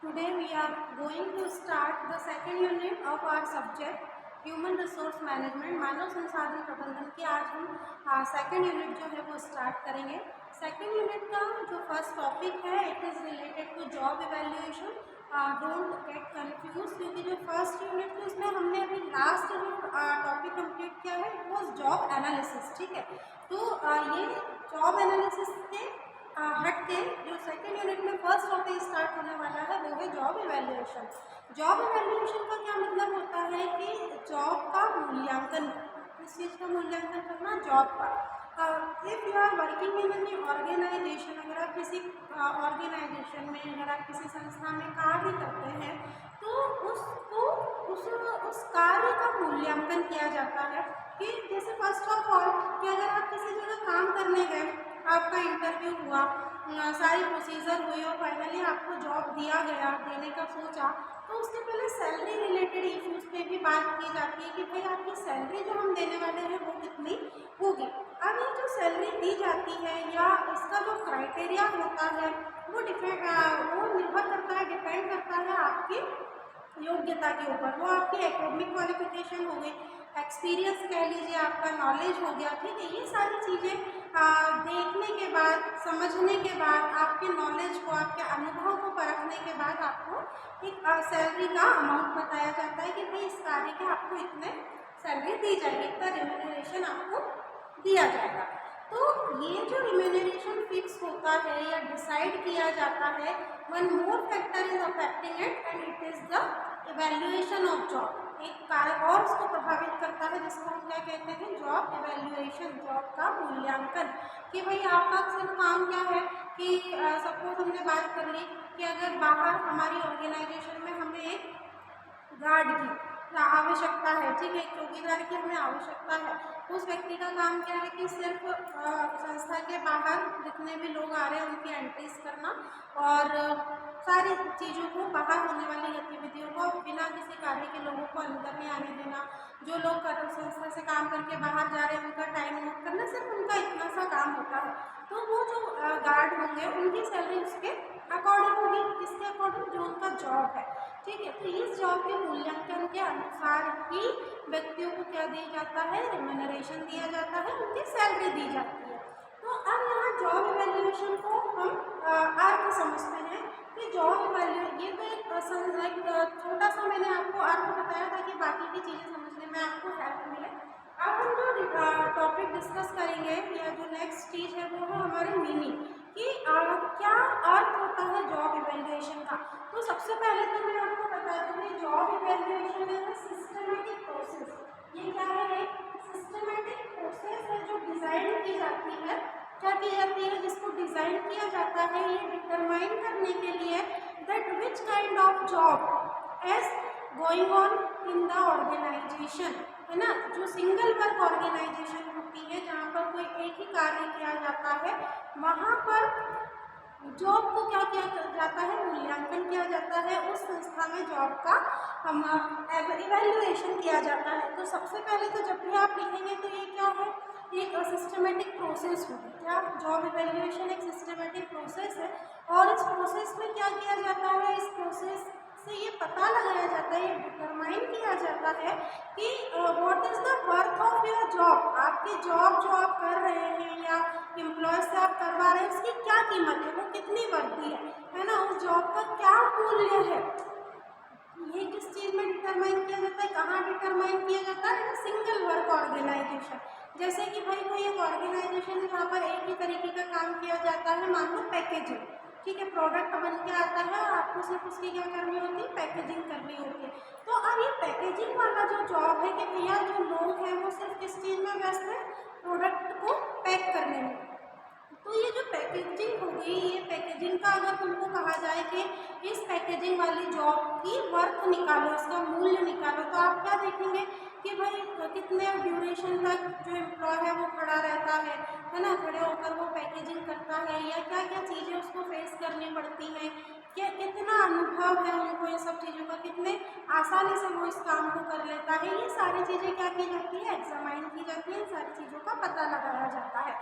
Today we are going to start the second unit of our subject human resource management, मानव संसाधन प्रबंधन की। आज हम सेकेंड यूनिट जो है वो स्टार्ट करेंगे। सेकेंड यूनिट का जो फर्स्ट टॉपिक है it is related to job evaluation. Don't get confuse, क्योंकि जो फर्स्ट यूनिट थी उसमें हमने अभी लास्ट जो टॉपिक कंप्लीट किया है इट वॉज जॉब एनालिसिस। ठीक है, तो ये जॉब एनालिसिस के हट के जो सेकेंड यूनिट में फर्स्ट टॉपिक स्टार्ट होने वाला है वो है जॉब इवैल्यूएशन। जॉब इवैल्यूएशन का क्या मतलब होता है कि जॉब का मूल्यांकन, किस चीज़ का मूल्यांकन करना, जॉब का। If you are working in any organisation, अगर आप किसी ऑर्गेनाइजेशन में, अगर आप किसी संस्था में कार्य करते हैं तो उसको उस कार्य का मूल्यांकन किया जाता है। कि जैसे फर्स्ट ऑफ ऑल कि अगर आप किसी जगह काम करने गए, आपका इंटरव्यू हुआ, सारी प्रोसीजर हुई और फाइनली आपको जॉब दिया गया, देने का सोचा, तो उसके पहले सैलरी रिलेटेड इश्यूज पे भी बात की जाती है कि भाई आपकी सैलरी जो हम देने वाले हैं वो कितनी होगी। अब ये जो सैलरी दी जाती है या इसका जो क्राइटेरिया होता है वो निर्भर करता है, डिपेंड करता है आपकी योग्यता के ऊपर। वो आपकी एकेडमिक क्वालिफिकेशन हो गई, एक्सपीरियंस कह लीजिए, आपका नॉलेज हो गया। ठीक है, ये सारी चीज़ें देखने के बाद, समझने के बाद, आपके नॉलेज को, आपके अनुभव को परखने के बाद आपको एक सैलरी का अमाउंट बताया जाता है कि भाई इस कार्य के आपको इतने सैलरी दी जाएगी, इतना रिम्यूनरेशन आपको दिया जाएगा। तो ये जो रिम्यूनरेशन फिक्स होता है या डिसाइड किया जाता है, one more factor is affecting it and it is the evaluation of job. एक कारक और उसको प्रभावित करता है जिसको हम क्या कहते हैं, जॉब इवैल्यूएशन, जॉब का मूल्यांकन। कि भाई आपका सिर्फ काम क्या है कि सपोज हमने बात कर ली कि अगर बाहर हमारी ऑर्गेनाइजेशन में हमें एक गार्ड की आवश्यकता है, ठीक है, चौकीदार की हमें आवश्यकता है। उस व्यक्ति का काम क्या है कि सिर्फ संस्था के बाहर जितने भी लोग आ रहे हैं उनकी एंट्रीज करना और सारी चीज़ों को, बाहर होने वाली गतिविधियों को बिना किसी कार्य के लोगों को अंदर नहीं आने देना। जो लोग संस्था से काम करके बाहर जा रहे हैं उनका टाइम नोट करना, सिर्फ उनका इतना सा काम होता है। तो वो जो गार्ड होंगे उनकी सैलरी उसके अकॉर्डिंग होगी, किसके अकॉर्डिंग, जो उनका जॉब है। ठीक है, तो इस जॉब के मूल्यांकन के अनुसार ही व्यक्तियों को क्या दिया जाता है, रिम्यूनरेशन दिया जाता है, उनकी सैलरी दी जाती है। तो अब यहाँ जॉब इवैल्यूएशन को हम अर्थ समझते हैं कि जॉब इवैल्यू, ये तो एक छोटा सा मैंने आपको अर्थ बताया ताकि बाकी की चीज़ें समझने में आपको हेल्प मिले। अब हम जो टॉपिक डिस्कस करेंगे या जो नेक्स्ट चीज़ है वो है हमारी मीनिंग, कि क्या अर्थ होता है जॉब इवैल्यूएशन का। तो सबसे पहले तो मैं आपको बता दूँ कि जॉब इवैल्यूएशन है सिस्टमेटिक प्रोसेस। ये क्या है, एक सिस्टमेटिक प्रोसेस है जो डिज़ाइन की जाती है। क्या की जाती है, जिसको डिज़ाइन किया जाता है ये डिटरमाइन करने के लिए that which kind of job as going on in the organisation, है ना। जो सिंगल वर्क ऑर्गेनाइजेशन होती है जहाँ पर कोई एक ही कार्य किया जाता है, वहाँ पर जॉब को क्या किया जाता है, मूल्यांकन किया जाता है। उस संस्था में जॉब का हम इवैल्यूएशन किया जाता है। तो सबसे पहले तो जब भी आप लिखेंगे तो ये क्या है, एक सिस्टमेटिक प्रोसेस होगी। क्या, जॉब इवैल्यूएशन एक सिस्टमेटिक प्रोसेस है और इस प्रोसेस में क्या किया जाता है, इस प्रोसेस से ये पता लगाया जाता है, ये डिटरमाइन किया जाता है कि what is the worth of your job. आपकी जॉब जो आप कर रहे हैं या एम्प्लॉय से आप करवा रहे हैं इसकी क्या कीमत है, वो कितनी वर्दी है ना, उस जॉब का क्या मूल्य है। ये किस चीज़ में डिटरमाइन किया जाता है, कहाँ डिटरमाइन किया जाता है, सिंगल वर्क ऑर्गेनाइजेशन। जैसे कि भाई कोई एक ऑर्गेनाइजेशन है जहाँ पर एक ही तरीके का काम किया जाता है, मान लो पैकेजिंग। ठीक है, प्रोडक्ट बन के आता है और आपको सिर्फ उसकी क्या करनी होती है, पैकेजिंग करनी होती है। तो अब ये पैकेजिंग वाला जो जॉब है कि भैया जो लोग हैं वो सिर्फ किस चीज़ में व्यस्त है, प्रोडक्ट को पैक करने में। तो ये जो पैकेजिंग हो गई, ये पैकेजिंग का अगर तुमको कहा जाए कि इस पैकेजिंग वाली जॉब की वर्थ निकालो, इसका मूल्य निकालो, तो आप क्या देखेंगे कि भाई कितने ड्यूरेशन तक जो एम्प्लॉय है वो खड़ा रहता है ना, खड़े होकर वो पैकेजिंग करता है, या क्या क्या चीज़ें उसको फेस करनी पड़ती हैं, क्या कितना अनुभव है उनको इन सब चीज़ों का, कितने आसानी से वो इस काम को कर लेता है। ये सारी चीज़ें क्या की जाती है, एग्जामाइन की जाती है, इन सारी चीज़ों का पता लगाया जाता है।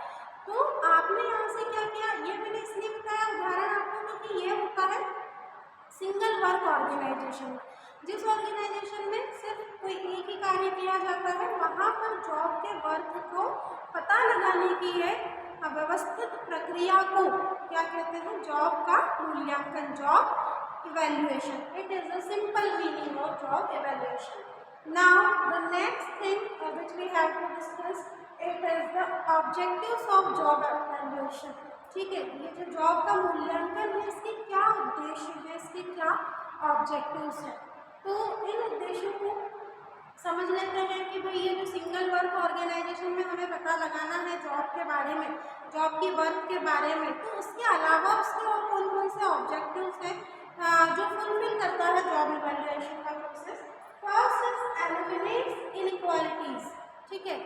तो आपने यहाँ से क्या किया, ये मैंने इसलिए बताया उदाहरण आपको क्योंकि ये होता है सिंगल वर्क ऑर्गेनाइजेशन, जिस ऑर्गेनाइजेशन में सिर्फ कोई एक ही कार्य किया जाता है, वहाँ पर जॉब के वर्क को पता लगाने की एक व्यवस्थित प्रक्रिया को क्या कहते हैं, जॉब का मूल्यांकन, job evaluation. It is a simple meaning of job evaluation. Now the next thing which we have to discuss, it is the objectives of job evaluation। ठीक है, ये जो जॉब का मूल्यांकन है, इसके क्या उद्देश्य है, इसके क्या ऑब्जेक्टिव्स हैं। तो इन उद्देश्यों को समझ लेते हैं कि भाई ये जो सिंगल वर्क ऑर्गेनाइजेशन में हमें पता लगाना है जॉब के बारे में, जॉब की वर्क के बारे में, तो उसके अलावा उसके और कौन कौन से ऑब्जेक्टिव्स हैं जो फुलफिल करता है जॉब इवैल्यूएशन का process. First is eliminates inequalities. ठीक है,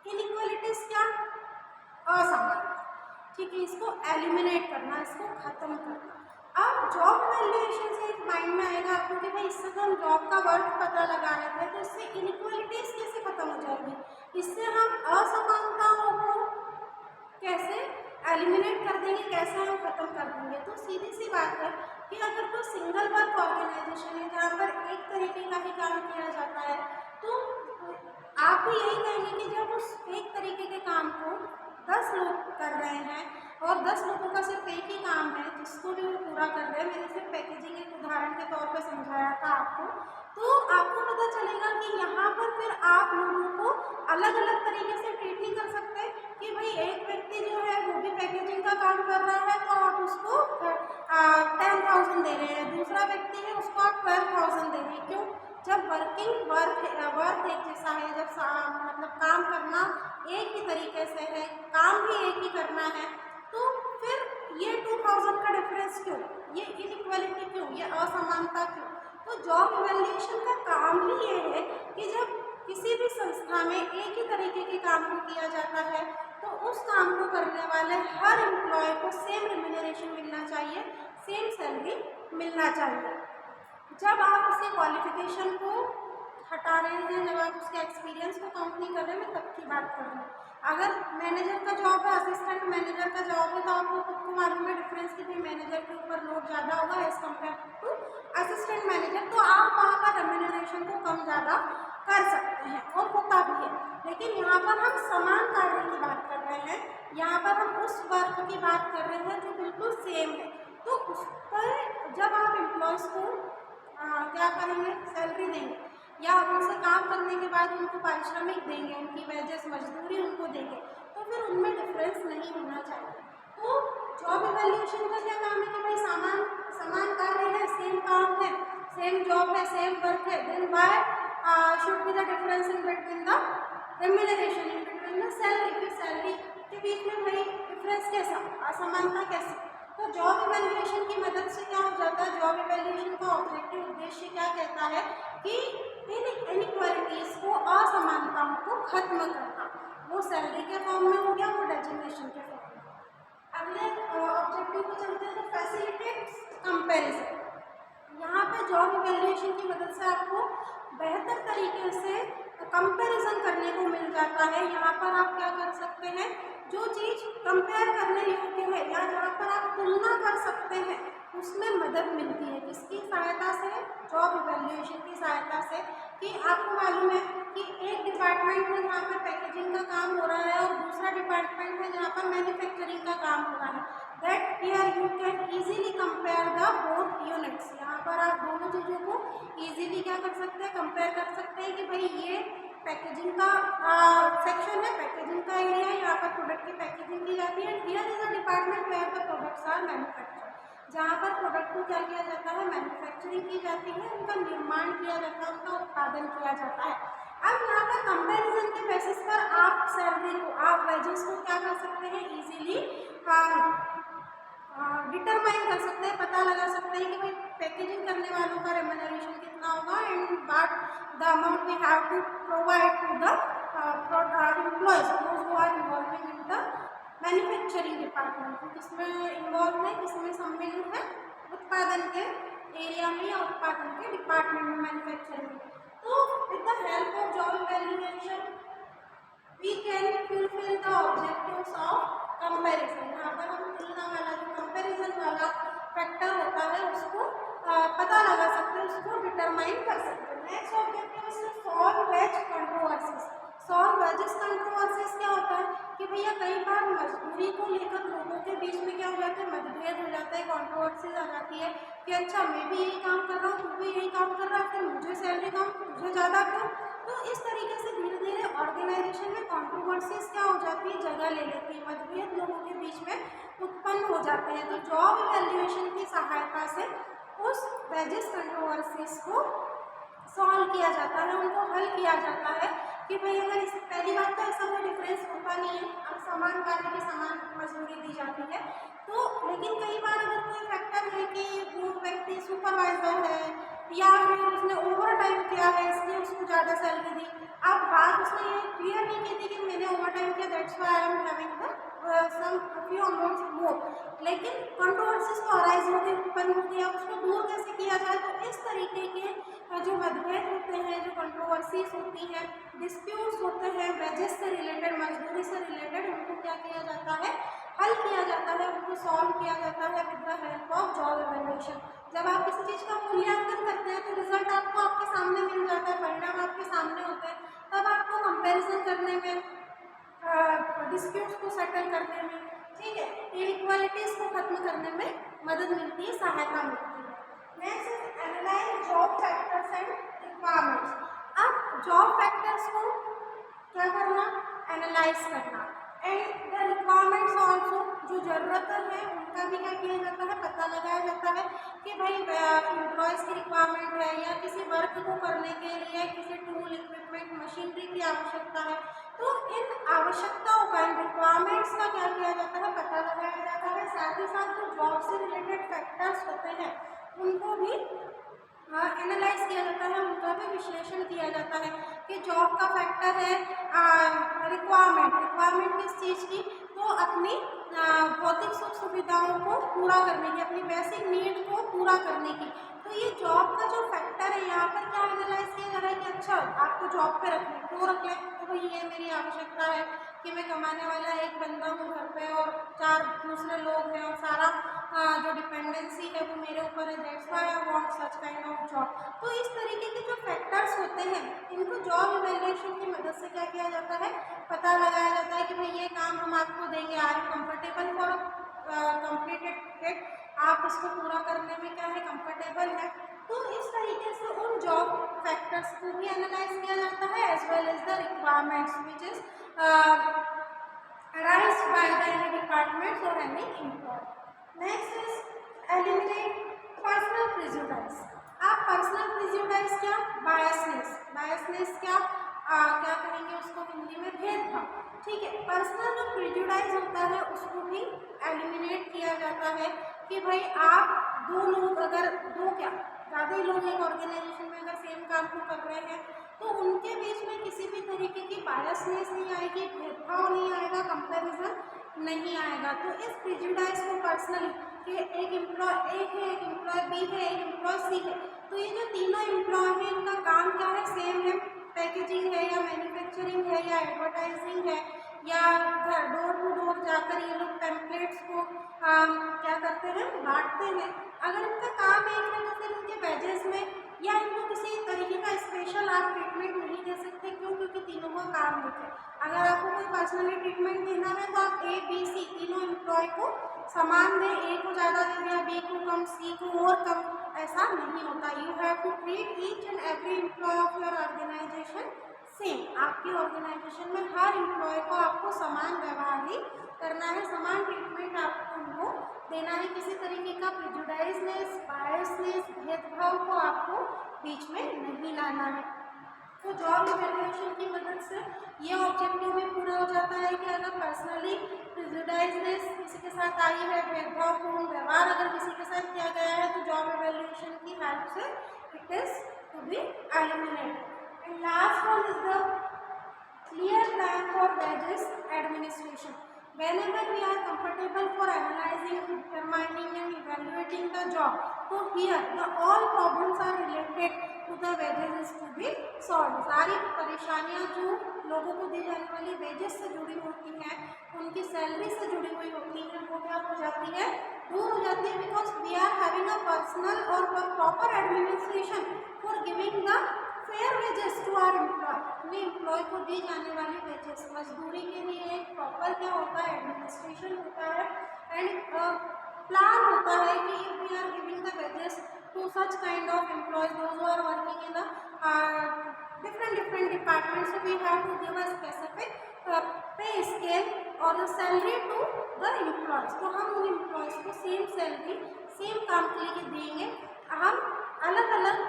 इनइक्वालिटीज क्या, असमानता। ठीक है, इसको एलिमिनेट करना, इसको खत्म करना। अब जॉब इवैल्यूएशन से एक माइंड में आएगा आपको कि भाई इससे तो हम जॉब का वर्क पता लगा रहे थे, तो इससे इनइक्वालिटीज कैसे खत्म हो जाएगी, इससे हम असमानताओं को कैसे एलिमिनेट कर देंगे, कैसे हम खत्म कर देंगे। तो सीधी सी बात है कि अगर कोई सिंगल वर्क ऑर्गेनाइजेशन है जहाँ पर एक तरीके का ही काम किया जाता है, तो आप भी यही कहेंगे कि जब उस एक तरीके के काम को 10 लोग कर रहे हैं और 10 लोगों का सिर्फ एक ही काम है जिसको भी वो पूरा कर रहे हैं, मैंने सिर्फ पैकेजिंग एक उदाहरण के तौर पे समझाया था आपको, तो आपको पता चलेगा कि यहाँ पर फिर आप लोगों को अलग अलग तरीके से ट्रीट नहीं कर सकते कि भाई एक व्यक्ति जो है वो भी पैकेजिंग का काम कर रहा है तो आप उसको 10,000 दे रहे हैं, दूसरा व्यक्ति है उसको आप 12,000 दे रहे हैं। क्यों, जब वर्क एक जैसा है, जब मतलब काम करना एक ही तरीके से है, काम भी एक ही करना है, तो फिर ये 2000 का डिफरेंस क्यों, ये इनइक्वालिटी क्यों, ये असमानता क्यों। तो जॉब इवैल्यूएशन का काम ही ये है कि जब किसी भी संस्था में एक ही तरीके के काम को किया जाता है, तो उस काम को करने वाले हर एम्प्लॉय को सेम रिम्यूनरेशन मिलना चाहिए, सेम सैलरी मिलना चाहिए। जब आप उसके क्वालिफिकेशन को हटा रहे हैं, जब आप उसके एक्सपीरियंस को काउंट नहीं कर रहे हैं, मैं तब की बात कर रही हूँ। अगर मैनेजर का जॉब है, असिस्टेंट मैनेजर का जॉब है, तो आपको खुद को मालूम है डिफरेंस कि भाई मैनेजर के ऊपर लोड ज़्यादा होगा as compare to assistant manager, तो आप वहाँ पर रेम्यूनरेशन को कम ज़्यादा कर सकते हैं और होता भी है। लेकिन यहाँ पर हम समान कार्य की बात कर रहे हैं, यहाँ पर हम उस वर्क की बात कर रहे हैं जो बिल्कुल सेम है, तो उस पर जब आप एम्प्लॉयज़ को क्या करेंगे, सैलरी देंगे या उनसे काम करने के बाद उनको पारिश्रमिक देंगे, उनकी वेजेस मजदूरी उनको देंगे, तो फिर उनमें डिफरेंस नहीं होना चाहिए। तो जॉब इवैल्यूएशन का क्या काम है कि भाई समान कार्य है, सेम काम है, सेम जॉब है, सेम वर्क है, then why should be the difference in between the remuneration, in between the salary. फिर सैलरी के बीच में भाई डिफरेंस कैसा, असमानता कैसे। तो जॉब इवैल्यूएशन की मदद से क्या हो जाता है, जॉब इवैल्यूएशन का ऑब्जेक्टिव उद्देश्य क्या कहता है कि इन इनइक्वालिटीज को, असमानताओं को खत्म करना। वो सैलरी के फॉर्म में हो गया, वो डेजिग्नेशन के फॉर्म में। अगले ऑब्जेक्टिव को चलते हैं, तो फैसिलिटेट्स कंपैरिजन। यहाँ पे जॉब इवैल्यूएशन की मदद से आपको बेहतर तरीके से कंपैरिजन करने को मिल जाता है। यहाँ पर आप क्या कर सकते हैं, जो चीज़ कंपेयर करने योग्य है या जहाँ पर आप तुलना कर सकते हैं, उसमें मदद मिलती है। किसकी सहायता से, जॉब इवैल्यूएशन की सहायता से। कि आपको मालूम है कि एक डिपार्टमेंट है जहाँ पर पैकेजिंग का काम हो रहा है और दूसरा डिपार्टमेंट है जहाँ पर मैन्युफैक्चरिंग का काम हो रहा है, that here you can easily compare the both units. यहाँ पर आप दोनों चीज़ों को ईजिली क्या कर सकते हैं, कंपेयर कर सकते हैं कि भाई ये पैकेजिंग का सेक्शन है, पैकेजिंग का एरिया है, यहाँ पर प्रोडक्ट की पैकेजिंग की जाती है। Here is a department where the products are manufactured, जहाँ पर प्रोडक्ट को क्या किया जाता है, मैन्युफैक्चरिंग की जाती है, उनका निर्माण किया जाता है, उनका उत्पादन किया जाता है। अब यहाँ पर कंपैरिजन के बेसिस पर आप सैलरी को, आप वेजेस को क्या कर सकते हैं, इजीली डिटरमाइन कर सकते हैं, पता लगा सकते हैं कि भाई पैकेजिंग करने वालों का रेम्यूनरेशन कितना होगा and what the amount we have to provide to the employees who are involving in the manufacturing department. किसमें इन्वॉल्व है, किसमें सम्मिलित है, उत्पादन के एरिया में या उत्पादन के डिपार्टमेंट में, मैन्युफैक्चरिंग में। तो with the help of job evaluation we can fulfil the objectives of comparison. यहाँ पर हम तुलना वाला, जो कंपैरिजन वाला फैक्टर होता है, उसको पता लगा सकते हैं, उसको डिटरमाइन कर सकते हैं। नेक्स्ट ऑब्जेक्टिव है solve wage controversies. Solve wages controversies क्या होता है कि भैया कई बार मजदूरी को लेकर लोगों के बीच में क्या हो जाता है, मतभेद हो जाता है, कंट्रोवर्सीज आ जाती है कि अच्छा मैं भी यही काम कर रहा हूँ, तू भी यही काम कर रहा है, फिर मुझे सैलरी कम, तुझे ज़्यादा क्यों। तो इस तरीके से धीरे धीरे ऑर्गेनाइजेशन में कंट्रोवर्सीज क्या हो जाती है, जगह ले लेती है, मतभेद लोगों के बीच में उत्पन्न हो जाते हैं। तो जॉब इवैल्यूएशन की सहायता से उस वेजेस कंट्रोवर्सीज को सॉल्व किया जाता है, उनको हल किया जाता है कि भाई अगर इस पहली बात तो ऐसा कोई डिफरेंस होता नहीं है, अब समान कार्य की समान मजदूरी दी जाती है। तो लेकिन कई बार अगर कोई फैक्टर है कि वो व्यक्ति सुपरवाइजर है या फिर उसने ओवर टाइम किया है इसलिए उसको ज़्यादा सैलरी दी। अब बात उसने ये क्लियर नहीं की थी कि मैंने ओवर टाइम किया, that's why I am having the some few amounts more, लेकिन कंट्रोवर्सीज को अराइज हो गई, उत्पन्न हो गया, उसको दूर कैसे किया जाए। तो इस तरीके के जो मतभेद होते हैं, जो कंट्रोवर्सीज होती हैं, डिस्प्यूट्स होते हैं वेजेस से रिलेटेड, मजदूरी से रिलेटेड, उनको क्या किया जाता है, हल किया जाता है, उनको सॉल्व किया जाता है with the help of job evaluation. जब आप किसी चीज़ का मूल्यांकन करते हैं तो रिजल्ट आपको आपके सामने मिल जाता है, परिणाम आपके सामने होते हैं, तब आपको कंपैरिजन करने में, डिस्प्यूट्स को सेटल करने में, ठीक है, इनइक्वालिटीज को खत्म करने में मदद मिलती है, सहायता मिलती है। Next is analyse job factors and requirements. अब जॉब फैक्टर्स को क्या करना, एनालाइज करना, एंड द रिक्वायरमेंट्स ऑल्सो, जो ज़रूरत है उनका भी क्या किया जाता है, पता लगाया जाता है कि भाई एम्प्लॉयज़ की रिक्वायरमेंट है या किसी वर्क को करने के लिए किसी टूल, इक्विपमेंट, मशीनरी की आवश्यकता है। तो इन आवश्यकताओं का, इन रिक्वायरमेंट्स का क्या किया जाता है, पता लगाया जाता है। साथ ही साथ जो जॉब से रिलेटेड फैक्टर्स होते हैं उनको भी एनालाइज किया जाता है, उनका भी विश्लेषण किया जाता है कि जॉब का फैक्टर है रिक्वायरमेंट। रिक्वायरमेंट किस चीज़ की, तो अपनी भौतिक सुख सुविधाओं को पूरा करने की, अपनी बेसिक नीड को पूरा करने की। तो ये जॉब का जो फैक्टर है, यहाँ पर क्या एनालाइज किया जा रहा है कि अच्छा आपको जॉब पे रखना है, क्यों रख लें, तो भाई ये मेरी आवश्यकता है कि मैं कमाने वाला एक बंदा हूँ घर पे और 4 दूसरे लोग हैं और सारा जो डिपेंडेंसी है वो मेरे ऊपर है, that's why I want such kind of job. तो इस तरीके के जो फैक्टर्स होते हैं इनको जॉब इवैल्यूएशन की मदद से क्या किया जाता है, पता लगाया जाता है कि भाई ये काम हम आपको देंगे, are you comfortable for completed it, आप इसको पूरा करने में क्या है, कंफर्टेबल है। तो इस तरीके से उन जॉब फैक्टर्स को भी एनालाइज किया जाता है as well as the requirements which is arised by the any departments or any employee. Next is eliminate personal prejudice. आप personal prejudice क्या, biasness, biasness क्या क्या कहेंगे उसको हिंदी में, भेदभाव, ठीक है। पर्सनल जो प्रिजुडाइज होता है उसको भी एलिमिनेट किया जाता है कि भाई आप दो लोग, अगर दो क्या ज़्यादा ही लोग एक ऑर्गेनाइजेशन में अगर सेम काम को कर रहे हैं तो उनके बीच में किसी भी तरीके की बायसनेस नहीं आएगी, भेदभाव नहीं आएगा, कंपैरिजन नहीं आएगा। तो इस प्रिजुडाइज को पर्सनली कि एक एम्प्लॉय ए है, एक एम्प्लॉय बी है, एक एम्प्लॉय सी है, तो ये जो तीनों एम्प्लॉय हैं इनका काम क्या है, सेम है, पैकेजिंग है या मैन्युफैक्चरिंग है या एडवर्टाइजिंग है या घर डोर टू डोर जाकर ये लोग पैम्पलेट्स को क्या करते हैं, बांटते हैं। अगर इनका काम एक है तो फिर इनके वेजेस में या इनको किसी तरीके का स्पेशल आप ट्रीटमेंट नहीं दे सकते, क्यों, क्योंकि तीनों का काम एक है। अगर आपको कोई पर्सनली ट्रीटमेंट देना है तो आप ए बी सी तीनों एम्प्लॉय को समान दें, ए को ज़्यादा दे दिया, बी को कम, सी को और कम, ऐसा नहीं होता। You have to treat each and every employee of your organisation same. आपकी ऑर्गेनाइजेशन में हर एम्प्लॉय को आपको समान व्यवहार ही करना है, समान ट्रीटमेंट आपको उनको देना है, किसी तरीके का प्रिजुडाइजनेस, बायसनेस, भेदभाव को आपको बीच में नहीं लाना है। तो जॉब इवैल्यूएशन की मदद से ये ऑब्जेक्टिव भी पूरा हो जाता है कि अगर पर्सनली प्रिजुडाइजनेस किसी के साथ आई है, भेदभावपूर्ण व्यवहार अगर किसी के साथ किया गया है, तो जॉब इवैल्यूएशन की हेल्प से it is to be eliminated. And last one is the clear plan for wages administration. whenever we are comfortable for analyzing, determining and evaluating the job, तो here the all problems are related to the wages is to be solved. सारी परेशानियां जो लोगों को दी जाने वाली wages से जुड़ी होती हैं, उनकी सैलरी से जुड़ी हुई होती हैं, वो क्या हो जाती है, दूर हो जाती है, because we are having a personal और proper administration for giving the fair wages to our employee. अपने एम्प्लॉय को दी जाने वाली वेजेस, मजदूरी के लिए एक प्रॉपर क्या होता है, एडमिनिस्ट्रेशन होता है एंड प्लान होता है कि if we are giving the wages to such kind of employees those who are working in the different departments, so we have to give a specific pay scale और salary to the employees. तो हम उन employees को same salary same काम के लिए देंगे. हम अलग अलग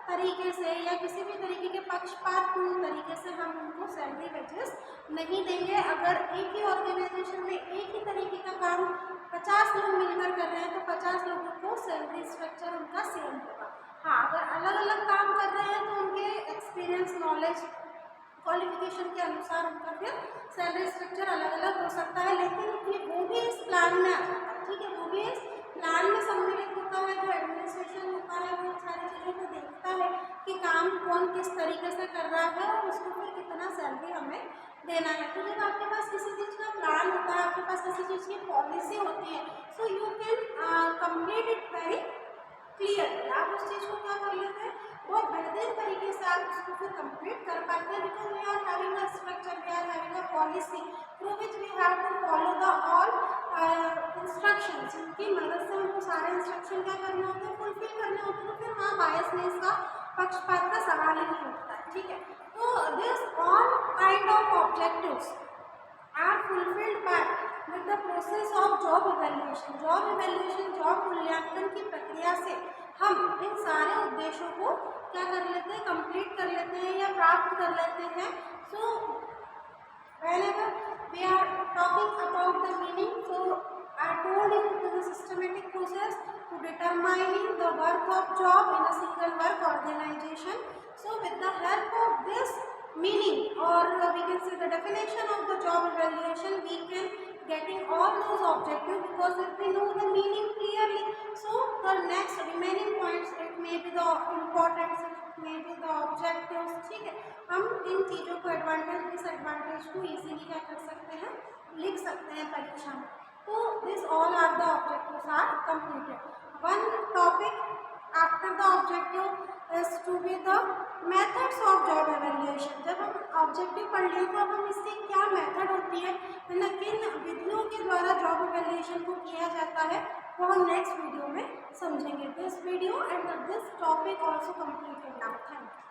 तरीके से या किसी भी तरीके के पक्षपातपूर्ण तरीके से हम उनको सैलरी वेजेस नहीं देंगे. अगर एक ही ऑर्गेनाइजेशन में एक ही तरीके का काम 50 लोग मिलकर कर रहे हैं तो 50 लोगों को सैलरी स्ट्रक्चर उनका सेम होगा. हाँ, अगर अलग अलग काम कर रहे हैं तो उनके एक्सपीरियंस, नॉलेज, क्वालिफिकेशन के अनुसार उनका फिर सैलरी स्ट्रक्चर अलग अलग हो सकता है, लेकिन वो भी इस प्लान में आ जाता है. ठीक है, वो भी इस प्लान में सम्मिलित होता है. जो एडमिनिस्ट्रेशन होता है वो सारी चीज़ों को देखता है कि काम कौन किस तरीके से कर रहा है और उसको फिर कितना सैलरी हमें देना है. तो जब आपके पास किसी चीज़ का प्लान होता है, आपके पास किसी चीज़ की पॉलिसी होती है, so you can complete it very clear. आप उस चीज़ को क्या कर लेते हैं, बहुत बेहतरीन तरीके से आप उसको फिर कंप्लीट कर पाते हैं, because we are having a structure, we are having a policy through which we have to follow the all instructions. इनकी मदद से हमको सारे इंस्ट्रक्शन क्या करने होते हैं, फुलफिल करने होते हैं. तो फिर वहाँ बायसनेस का, पक्षपात का सवाल ही नहीं उठता है. ठीक है, तो this all kind of objectives are fulfilled by with the process of job evaluation. Job evaluation, job मूल्यांकन की प्रक्रिया से हम इन सारे उद्देश्यों को क्या कर लेते हैं, कंप्लीट कर लेते हैं या प्राप्त कर लेते हैं. सो whenever we are talking about the meaning, so I told you it is a systematic process to determining the worth of job in a single work organization. So with the help of this meaning, or we can say the definition of the job evaluation, we can getting all those objectives, because if we know the meaning clearly, so the next remaining points, it may be the importance, it may be the objectives. ठीक है, हम इन चीज़ों को, advantage disadvantage को easily क्या कर सकते हैं, लिख सकते हैं परीक्षा में. तो this all are the objectives are completed. One topic after the objective is to be the methods of job evaluation. जब हम ऑब्जेक्टिव पढ़ लिए तो अब हम इसकी क्या मेथड होती है ना, किन विधियों के द्वारा जॉब इवैल्यूएशन को किया जाता है, वो हम नेक्स्ट वीडियो में समझेंगे. This video and this topic also completed now. Thank you.